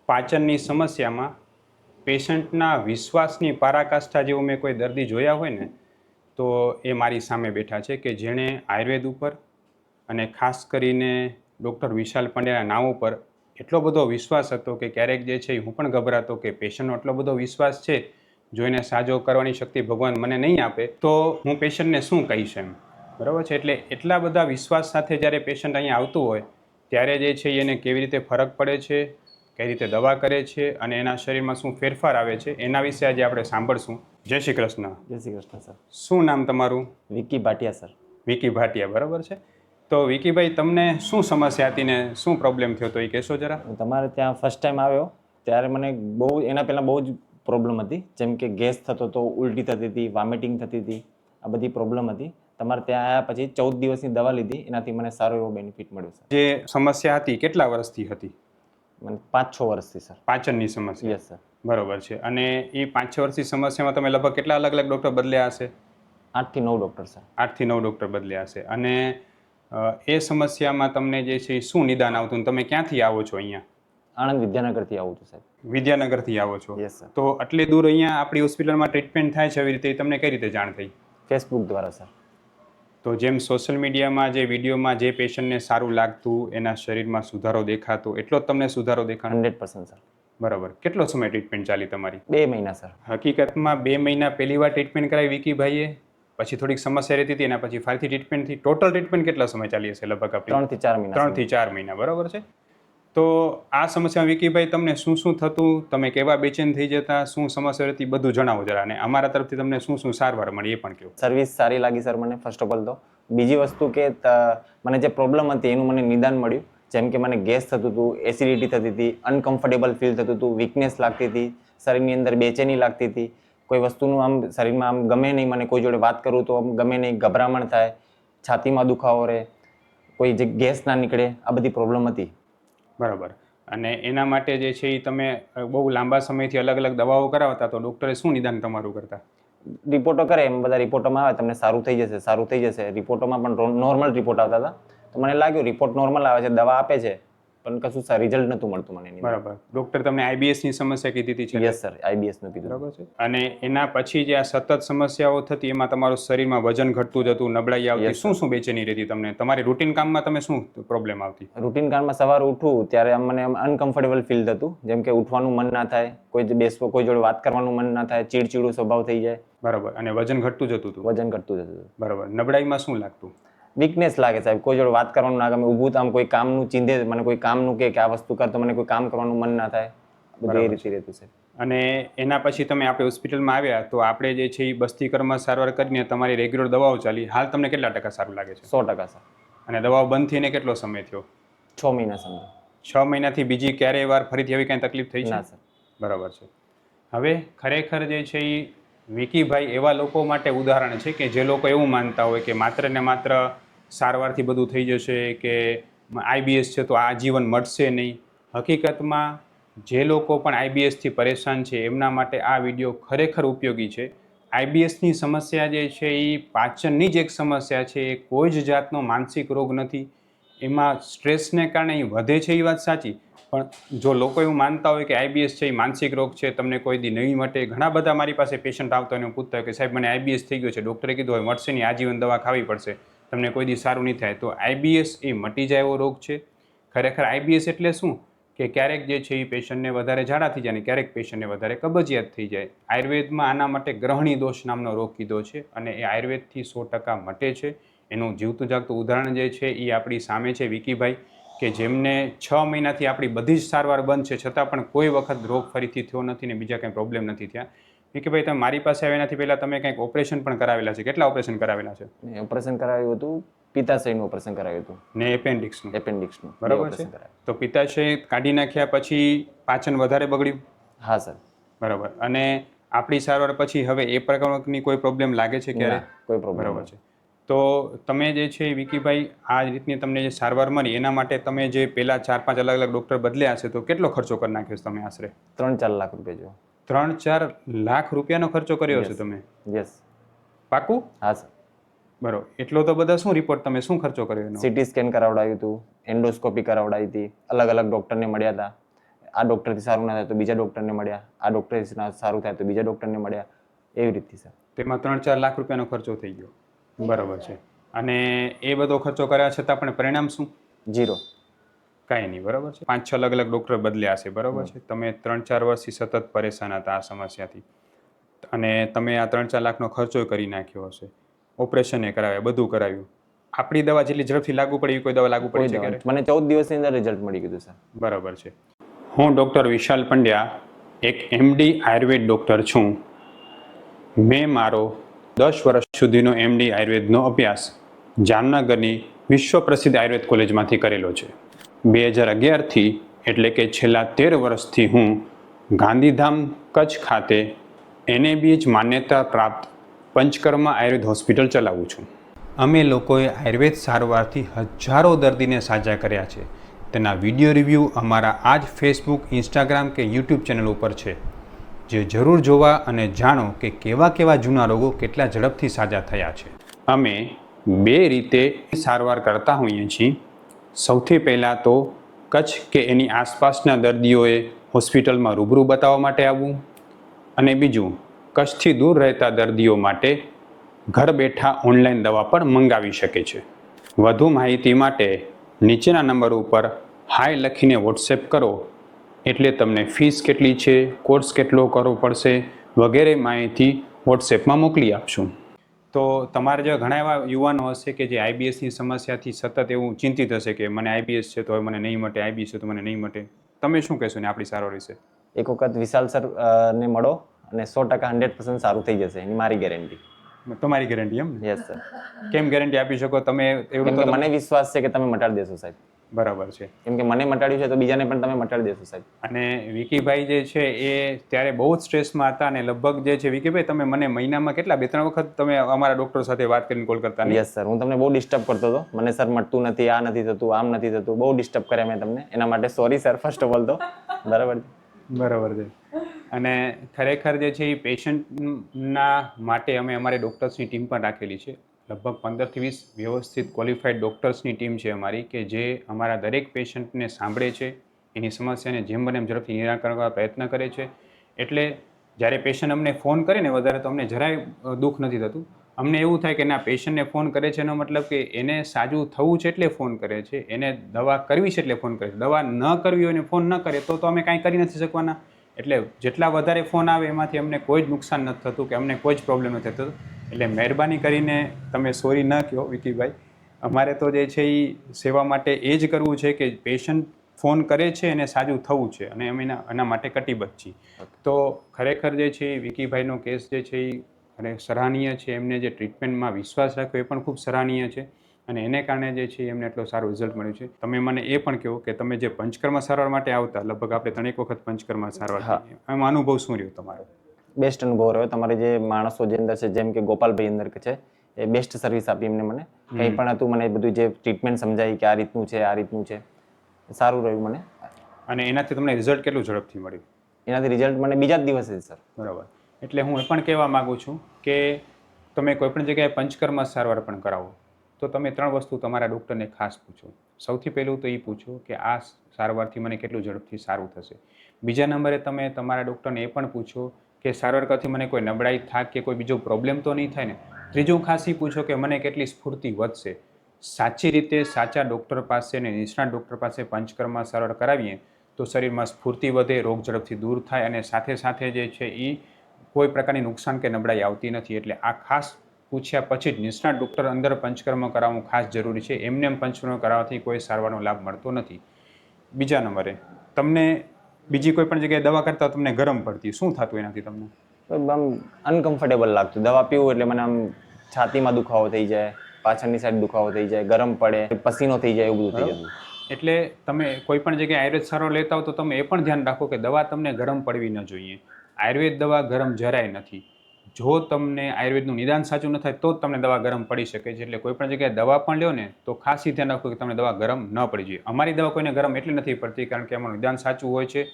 પાચનની સમસ્યામાં પેશન્ટના વિશ્વાસની પરાકાષ્ઠા જેવું મેં કોઈ દર્દી જોયા હોય ને તો એ મારી સામે બેઠા છે કે જેણે આયુર્વેદ ઉપર અને ખાસ કરીને ડૉક્ટર વિશાલ પંડ્યાના નામ ઉપર એટલો બધો વિશ્વાસ હતો કે ક્યારેક જે છે હું પણ ગભરાતો કે પેશન્ટનો એટલો બધો વિશ્વાસ છે જોઈને સાજો કરવાની શક્તિ ભગવાન મને નહીં આપે તો હું પેશન્ટને શું કહીશ એમ, બરાબર છે. એટલે એટલા બધા વિશ્વાસ સાથે જ્યારે પેશન્ટ અહીંયા આવતું હોય ત્યારે જે છે એને કેવી રીતે ફરક પડે છે, કઈ રીતે દવા કરે છે અને એના શરીરમાં શું ફેરફાર આવે છે એના વિશે આજે આપણે સાંભળશું. જય શ્રી કૃષ્ણ. જય શ્રી કૃષ્ણ સર. શું નામ તમારું? વિકી ભાટિયા સર. વિકી ભાટિયા, બરાબર છે. તો વિકીભાઈ, તમને શું સમસ્યા હતી ને શું પ્રોબ્લેમ થયો તો એ કહેશો જરા. તમારે ત્યાં ફર્સ્ટ ટાઈમ આવ્યો ત્યારે મને બહુ એના પહેલાં બહુ જ પ્રોબ્લેમ હતી, જેમ કે ગેસ થતો હતો, ઉલટી થતી હતી, વોમિટિંગ થતી હતી, આ બધી પ્રોબ્લેમ હતી. તમારે ત્યાં આવ્યા પછી 14 દિવસની દવા લીધી, એનાથી મને સારો એવો બેનિફિટ મળ્યો સર. જે સમસ્યા હતી કેટલા વર્ષથી હતી? મને 5-6 વર્ષથી સર. પાચનની સમસ્યા? Yes sir. બરોબર છે. અને એ 5-6 વર્ષની સમસ્યામાં તમે લગભગ કેટલા અલગ અલગ ડૉક્ટર બદલ્યા હશે? 8 થી 9 ડૉક્ટર સર. 8 થી 9 ડૉક્ટર બદલ્યા હશે. અને એ સમસ્યામાં તમને જે છે શું નિદાન આવતું? તમે ક્યાંથી આવો છો અહીંયા? આણંદ વિદ્યાનગરથી આવું છું સાહેબ. વિદ્યાનગરથી આવો છો? Yes sir. તો આટલી દૂર અહીંયા આપણી હોસ્પિટલમાં ટ્રીટમેન્ટ થાય છે, એવી રીતે તમને કઈ રીતે જાણ થઈ? ફેસબુક દ્વારા સર. તો જેમ સોશિયલ મીડિયામાં જે વિડીયોમાં જે પેશન્ટને સારું લાગતું, એના શરીરમાં સુધારો દેખાતો, એટલો જ તમને સુધારો દેખાતો? 100% સર. બરાબર. કેટલો સમય ટ્રીટમેન્ટ ચાલી તમારી? 2 મહિના સર. હકીકતમાં 2 મહિના પહેલી વાર ટ્રીટમેન્ટ કરાવી વિકીભાઈએ, પછી થોડીક સમસ્યા રહેતી હતી, એના પછી ફરીથી ટ્રીટમેન્ટથી ટોટલ ટ્રીટમેન્ટ કેટલા સમય ચાલી હશે લગભગ આપણી? 3 થી 4 મહિના. 3 થી 4 મહિના, બરાબર છે. તો આ સમસ્યામાં વિકીભાઈ તમને શું શું થતું, તમે કેવા બેચેન થઈ જતા, શું સમસ્યા રહેતી, બધું જણાવો જરા. અને અમારા તરફથી તમને શું શું સારવાર મળી એ પણ કહો. સર્વિસ સારી લાગી સર મને ફર્સ્ટ ઓફ ઓલ તો. બીજી વસ્તુ કે મને જે પ્રોબ્લેમ હતી એનું મને નિદાન મળ્યું. જેમ કે મને ગેસ થતું હતું, એસિડિટી થતી હતી, અનકમ્ફર્ટેબલ ફીલ થતું હતું, વીકનેસ લાગતી હતી, શરીરની અંદર બેચેની લાગતી હતી, કોઈ વસ્તુનું આમ શરીરમાં આમ ગમે નહીં, મને કોઈ જોડે વાત કરું તો આમ ગમે નહીં, ગભરામણ થાય, છાતીમાં દુખાવો રહે, કોઈ જે ગેસ ના નીકળે, આ બધી પ્રોબ્લેમ હતી. બરાબર. અને એના માટે જે છે એ તમે બહુ લાંબા સમયથી અલગ અલગ દવાઓ કરાવતા, તો ડૉક્ટરે શું નિદાન તમારું કરતા? રિપોર્ટો કરે, એમ બધા રિપોર્ટોમાં આવે તમને સારું થઈ જશે, સારું થઈ જશે. રિપોર્ટોમાં પણ નોર્મલ રિપોર્ટ આવતા હતા. તો મને લાગ્યું રિપોર્ટ નોર્મલ આવે છે, દવા આપે છે, પણ કશું રિઝલ્ટ નહોતું મળતું મને. બરાબર. ડૉક્ટર તમને આઈબીએસની સમસ્યા કીધી હતી છે? યસ સર, આઈબીએસનું કીધું. બરાબર છે. અને એના પછી જે આ સતત સમસ્યાઓ થતી એમાં તમારું શરીરમાં વજન ઘટતું જતું, નબળાઈ આવતી, શું શું બેચેની રહેતી તમને? તમારી રૂટીન કામમાં તમે શું પ્રોબ્લેમ આવતી? રૂટીન કામમાં સવારે ઉઠું ત્યારે આમ મને અનકમ્ફર્ટેબલ ફીલ થતું, જેમ કે ઉઠવાનું મન ના થાય, કોઈ જોડે વાત કરવાનું મન ના થાય, ચીડચીડું સ્વભાવ થઈ જાય. બરાબર. અને વજન ઘટતું જતું હતું? વજન ઘટતું જતું હતું. બરાબર. નબળાઈમાં શું લાગતું? વીકનેસ લાગે સાહેબ, કોઈ જોડે વાત કરવાનું ના ગમે, ઊભું આમ કોઈ કામનું ચીંધે, મને કોઈ કામનું કે આ વસ્તુ કર તો મને કોઈ કામ કરવાનું મન ના થાય, બધું એ રીતે રહેતું છે. અને એના પછી તમે આપણે હોસ્પિટલમાં આવ્યા તો આપણે જે છે એ બસ્તીકરમાં સારવાર કરીને તમારી રેગ્યુલર દવાઓ ચાલી. હાલ તમને કેટલા ટકા સારું લાગે છે? 100% સર. અને દવાઓ બંધ થઈને કેટલો સમય થયો? 6 મહિના સમજો. 6 મહિનાથી બીજી ક્યારેય વાર ફરીથી આવી કાંઈ તકલીફ થઈ છે? ના સર. બરાબર છે. હવે ખરેખર જે છે એ વિકીભાઈ એવા લોકો માટે ઉદાહરણ છે કે જે લોકો એવું માનતા હોય કે માત્ર ને માત્ર સારવારથી બધું થઈ જશે, કે આઈબીએસ છે તો આજીવન મળશે નહીં. હકીકતમાં જે લોકો પણ આઈબીએસથી પરેશાન છે એમના માટે આ વિડીયો ખરેખર ઉપયોગી છે. આઈબીએસની સમસ્યા જે છે એ પાચનની જ એક સમસ્યા છે, એ કોઈ જ જાતનો માનસિક રોગ નથી. એમાં સ્ટ્રેસને કારણે એ વધે છે એ વાત સાચી, પણ જો લોકો એવું માનતા હોય કે આઈબીએસ છે એ માનસિક રોગ છે, તમને કોઈ દી નહીં મટે. ઘણા બધા મારી પાસે પેશન્ટ આવતા હોય અને પૂછતા હોય કે સાહેબ મને આઈબીએસ થઈ ગયો છે, ડૉક્ટરે કીધું હોય મળશે નહીં, આજીવન દવા ખાવી પડશે, તમને કોઈ દી સારું નહીં થાય. તો આઈબીએસ એ મટી જાય એવો રોગ છે. ખરેખર આઈબીએસ એટલે શું કે ક્યારેક જે છે એ પેશન્ટને વધારે ઝાડા થઈ જાય ને ક્યારેક પેશન્ટને વધારે કબજિયાત થઈ જાય. આયુર્વેદમાં આના માટે ગ્રહણી દોષ નામનો રોગ કીધો છે અને એ આયુર્વેદથી 100% મટે છે. એનું જીવતું જાગતું ઉદાહરણ જે છે એ આપણી સામે છે વિકીભાઈ, કે જેમને 6 મહિનાથી આપણી બધી જ સારવાર બંધ છે છતાં પણ કોઈ વખત રોગ ફરીથી થયો નથી ને બીજા કંઈ પ્રોબ્લેમ નથી થયા. વિકીભાઈ, તમે મારી પાસે આવ્યા એનાથી પહેલાં તમે કંઈક ઓપરેશન પણ કરાવેલા છે. કેટલા ઓપરેશન કરાવેલા છે? ઓપરેશન કરાવ્યું હતું, પિત્તાશયનું ઓપરેશન કરાવ્યું હતું ને એપેન્ડિક્સનું. એપેન્ડિક્સનું. બરાબર છે. તો પિત્તાશય કાઢી નાખ્યા પછી પાચન વધારે બગડ્યું? હા સર. બરાબર. અને આપણી સારવાર પછી હવે એ પ્રકારની કોઈ પ્રોબ્લેમ લાગે છે ક્યારે? કોઈ પ્રોબ્લેમ. બરાબર છે. તો તમે જે છે વિકીભાઈ આ રીતની તમને જે સારવાર મળી એના માટે તમે જે પહેલાં 4-5 અલગ અલગ ડૉક્ટર બદલ્યા હશે તો કેટલો ખર્ચો કરી નાખ્યો છે તમે આશરે? 3-4 લાખ રૂપિયા જેવો. 3-4 લાખ રૂપિયાનો ખર્ચો કર્યો છે તમે? યસ. પાકું? હા સર. બરાબર. એટલો તો બધા શું રિપોર્ટ તમે શું ખર્ચો કર્યો એનો? સીટી સ્કેન કરાવડાવ્યું હતું, એન્ડોસ્કોપી કરાવડાવી હતી, અલગ અલગ ડૉક્ટરને મળ્યા હતા, આ ડૉક્ટરથી સારું ના થાય તો બીજા ડૉક્ટરને મળ્યા, આ ડૉક્ટરથી સારું થાય તો બીજા ડૉક્ટરને મળ્યા, એવી રીતથી સર. તેમાં 3-4 લાખ રૂપિયાનો ખર્ચો થઈ ગયો. બરાબર છે. અને એ બધો ખર્ચો કર્યા છતાં પણ પરિણામ શું? 0. કાંઈ નહીં. બરાબર છે. 5-6 અલગ અલગ ડૉક્ટર બદલ્યા હશે. બરાબર છે. તમે 3-4 વર્ષથી સતત પરેશાન હતા આ સમસ્યાથી, અને તમે આ 3-4 લાખનો ખર્ચો કરી નાખ્યો હશે, ઓપરેશન કરાવ્યા, બધું કરાવ્યું. આપણી દવા જેટલી ઝડપથી લાગુ પડી કોઈ દવા લાગુ પડી છે ક્યારે? મને 14 દિવસની અંદર રિઝલ્ટ મળી ગયું સર. બરાબર છે. હું ડૉક્ટર વિશાલ પંડ્યા એક MD આયુર્વેદ ડૉક્ટર છું. મેં મારો 10 વર્ષ સુધીનો MD આયુર્વેદનો અભ્યાસ જામનગરની વિશ્વ પ્રસિદ્ધ આયુર્વેદ કોલેજમાંથી કરેલો છે. 2011થી એટલે કે છેલ્લા 13 વર્ષથી હું ગાંધીધામ કચ્છ ખાતે NABH માન્યતા પ્રાપ્ત પંચકર્મા આયુર્વેદ હોસ્પિટલ ચલાવું છું. અમે લોકોએ આયુર્વેદ સારવારથી હજારો દર્દીને સાજા કર્યા છે. તેના વિડીયો રિવ્યૂ અમારા આ જ ફેસબુક, ઇન્સ્ટાગ્રામ કે યુટ્યુબ ચેનલ ઉપર છે, જે જરૂર જોવા અને જાણો કે કેવા કેવા જૂના રોગો કેટલા ઝડપથી સાજા થયા છે. અમે 2 રીતે સારવાર કરતા હોઈએ છીએ. સૌથી પહેલાં તો કચ્છ કે એની આસપાસના દર્દીઓએ હોસ્પિટલમાં રૂબરૂ બતાવવા માટે આવવું, અને બીજું કચ્છથી દૂર રહેતા દર્દીઓ માટે ઘર બેઠા ઓનલાઈન દવા પણ મંગાવી શકે છે. વધુ માહિતી માટે નીચેના નંબર ઉપર હાય લખીને વોટ્સએપ કરો, એટલે તમને ફીસ કેટલી છે, કોર્સ કેટલો કરવો પડશે વગેરે માહિતી વોટ્સએપમાં મોકલી આપશું. તો તમારે જે ઘણા એવા યુવાનો હશે કે જે IBSની સમસ્યાથી સતત એવું ચિંતિત હશે કે મને IBS છે તો હવે મને નહીં મટે, IBS છે તો મને નહીં મટે. તમે શું કહેશો ને આપણી સારવાર વિશે? એક વખત વિશાલ સર ને મળો અને 100% 100% સારું થઈ જશે, એની મારી ગેરંટી. તમારી ગેરંટી એમ? Yes sir. કેમ ગેરંટી આપી શકો તમે? એવું કેમ કે મને વિશ્વાસ છે કે તમે મટાડી દેશો સાહેબ. બરાબર છે. કેમ કે મને મટાડ્યું છે તો બીજાને પણ તમે મટાડી દેશો સાહેબ. અને વિકીભાઈ જે છે એ ત્યારે બહુ જ સ્ટ્રેસમાં હતા, અને લગભગ જે છે વિકીભાઈ તમે મને મહિનામાં કેટલા 2-3 વખત તમે અમારા ડૉક્ટર સાથે વાત કરીને કોલ કરતા? યસ સર, હું તમને બહુ ડિસ્ટર્બ કરતો હતો. મને સર મટતું નથી, આ નથી થતું, આમ નથી થતું, બહુ ડિસ્ટર્બ કર્યા મેં તમને. એના માટે sorry sir, first of all તો. બરાબર છે. અને ખરેખર જે છે એ પેશન્ટના માટે અમે અમારી ડૉક્ટર્સની ટીમ પણ રાખેલી છે. લગભગ 15થી 20 વ્યવસ્થિત ક્વોલિફાઈડ ડૉક્ટર્સની ટીમ છે અમારી, કે જે અમારા દરેક પેશન્ટને સાંભળે છે, એની સમસ્યાને જેમ બને એમ ઝડપથી નિરાકરણ કરવા પ્રયત્ન કરે છે. એટલે જ્યારે પેશન્ટ અમને ફોન કરે ને વધારે તો અમને જરાય દુઃખ નથી થતું. અમને એવું થાય કે ના, પેશન્ટને ફોન કરે છે એનો મતલબ કે એને સાજું થવું છે એટલે ફોન કરે છે, એને દવા કરવી છે એટલે ફોન કરે છે. દવા ન કરવી હોય ને ફોન ન કરે તો અમે કાંઈ કરી નથી શકવાના. એટલે જેટલા વધારે ફોન આવે એમાંથી અમને કોઈ જ નુકસાન નથી થતું કે અમને કોઈ જ પ્રોબ્લેમ નથી થતો. એટલે મહેરબાની કરીને તમે સોરી ન કહો વિકીભાઈ. અમારે તો જે છે એ સેવા માટે એ જ કરવું છે કે પેશન્ટ ફોન કરે છે એને સાજું થવું છે, અને અમે એના માટે કટિબદ્ધ છીએ. તો ખરેખર જે છે એ વિકીભાઈનો કેસ જે છે એ અને સરાહનીય છે. એમને જે ટ્રીટમેન્ટમાં વિશ્વાસ રાખ્યો એ પણ ખૂબ સરાહનીય છે, અને એને કારણે જે છે એમને એટલો સારો રિઝલ્ટ મળ્યું છે. તમે મને એ પણ કહો કે તમે જે પંચકર્મ સારવાર માટે આવતા, લગભગ આપણે 3 વખત પંચકર્મ સારવાર, એમાં અનુભવ શું રહ્યો તમારો? બેસ્ટ અનુભવ રહ્યો. તમારે જે માણસો જે અંદર છે, જેમ કે ગોપાલભાઈ અંદર છે, એ બેસ્ટ સર્વિસ આપી એમને. મને કંઈ પણ હતું, મને બધું જે ટ્રીટમેન્ટ સમજાવી કે આ રીતનું છે, આ રીતનું છે, સારું રહ્યું મને. અને એનાથી તમને રિઝલ્ટ કેટલું ઝડપથી મળ્યું? એનાથી રિઝલ્ટ મને બીજા જ દિવસે સર. બરાબર. એટલે હું એ પણ કહેવા માગું છું કે તમે કોઈપણ જગ્યાએ પંચકર્મ સારવાર પણ કરાવો તો તમે 3 વસ્તુ તમારા ડૉક્ટરને ખાસ પૂછો. સૌથી પહેલું તો એ પૂછો કે આ સારવારથી મને કેટલું ઝડપથી સારું થશે. બીજા નંબરે તમે તમારા ડૉક્ટરને એ પણ પૂછો કે સારવાર કરવાથી મને કોઈ નબળાઈ, થાક કે કોઈ બીજો પ્રોબ્લેમ તો નહીં થાય ને. ત્રીજું ખાસ એ પૂછો કે મને કેટલી સ્ફૂર્તિ વધશે. સાચી રીતે સાચા ડૉક્ટર પાસે અને નિષ્ણાત ડૉક્ટર પાસે પંચકર્મ સારવાર કરાવીએ તો શરીરમાં સ્ફૂર્તિ વધે, રોગ ઝડપથી દૂર થાય, અને સાથે સાથે જે છે એ કોઈ પ્રકારની નુકસાન કે નબળાઈ આવતી નથી. એટલે આ ખાસ પૂછ્યા પછી જ નિષ્ણાત ડૉક્ટર અંદર પંચકર્મ કરાવવું ખાસ જરૂરી છે. એમને એમ પંચકર્મ કરાવવાથી કોઈ સારવારનો લાભ મળતો નથી. બીજા નંબરે તમને બીજી કોઈ પણ જગ્યાએ દવા કરતા તમને ગરમ પડતી, શું થતું એનાથી તમને? આમ અનકમ્ફર્ટેબલ લાગતું. દવા પીવું એટલે મને આમ છાતીમાં દુખાવો થઈ જાય, પાછળની સાઈડ દુખાવો થઈ જાય, ગરમ પડે, પસીનો થઈ જાય, એવું બધું થઈ જતું. એટલે તમે કોઈ પણ જગ્યાએ આયુર્વેદ સારવાર લેતા હો તો તમે એ પણ ધ્યાન રાખો કે દવા તમને ગરમ પડવી ન જોઈએ. આયુર્વેદ દવા ગરમ જરાય નથી. જો તમને આયુર્વેદનું નિદાન સાચું ન થાય તો જ તમને દવા ગરમ પડી શકે છે. એટલે કોઈ પણ જગ્યાએ દવા પણ લ્યો ને તો ખાસ ધ્યાન રાખો કે તમને દવા ગરમ ન પડી જોઈએ. અમારી દવા કોઈને ગરમ એટલે નથી પડતી કારણ કે અમારું નિદાન સાચું હોય છે.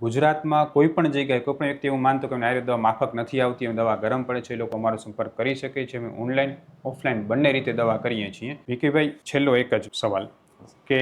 ગુજરાતમાં કોઈ પણ જગ્યાએ કોઈ પણ વ્યક્તિ એવું માનતો કે આયુર્વેદ દવા માફક નથી આવતી, એમ દવા ગરમ પડે છે, એ લોકો અમારો સંપર્ક કરી શકે છે. અમે ઓનલાઈન ઓફલાઈન બંને રીતે દવા કરીએ છીએ. વિકીભાઈ, છેલ્લો એક જ સવાલ કે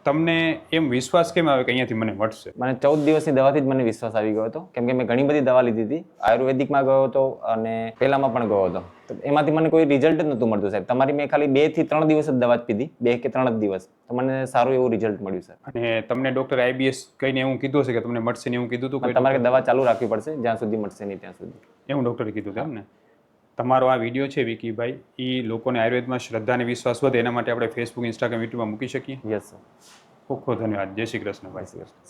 તમને એમ વિશ્વાસ કેમ આવે કે અહીંયાથી મને મળશે? મને 14 દિવસની દવાથી જ મને વિશ્વાસ આવી ગયો હતો, કેમ કે મેં ઘણી બધી દવા લીધી હતી. આયુર્વેદિકમાં ગયો હતો અને પહેલામાં પણ ગયો હતો, તો એમાંથી મને કોઈ રિઝલ્ટ જ નહોતું મળતું સાહેબ. તમારી મેં ખાલી 2 થી 3 દિવસ જ દવા જ પીધી, 2 કે 3 જ દિવસ, તો મને સારું એવું રિઝલ્ટ મળ્યું સર. અને તમને ડૉક્ટર IBS કહીને એવું કીધું હશે કે તમને મળશે ને એવું કીધું હતું? તમારે દવા ચાલુ રાખવી પડશે જ્યાં સુધી મળશે નહીં ત્યાં સુધી. એવું ડૉક્ટરે કીધું હતું એમ ને? તમારો આ વિડીયો છે વિકીભાઈ, એ લોકોને આયુર્વેદમાં શ્રદ્ધા અને વિશ્વાસ વધે એના માટે આપણે ફેસબુક, ઇન્સ્ટાગ્રામ, યુટ્યુબમાં મૂકી શકીએ. Yes sir. ખૂબ ખૂબ ધન્યવાદ. જય શ્રી કૃષ્ણ ભાઈ. જય શ્રી કૃષ્ણ.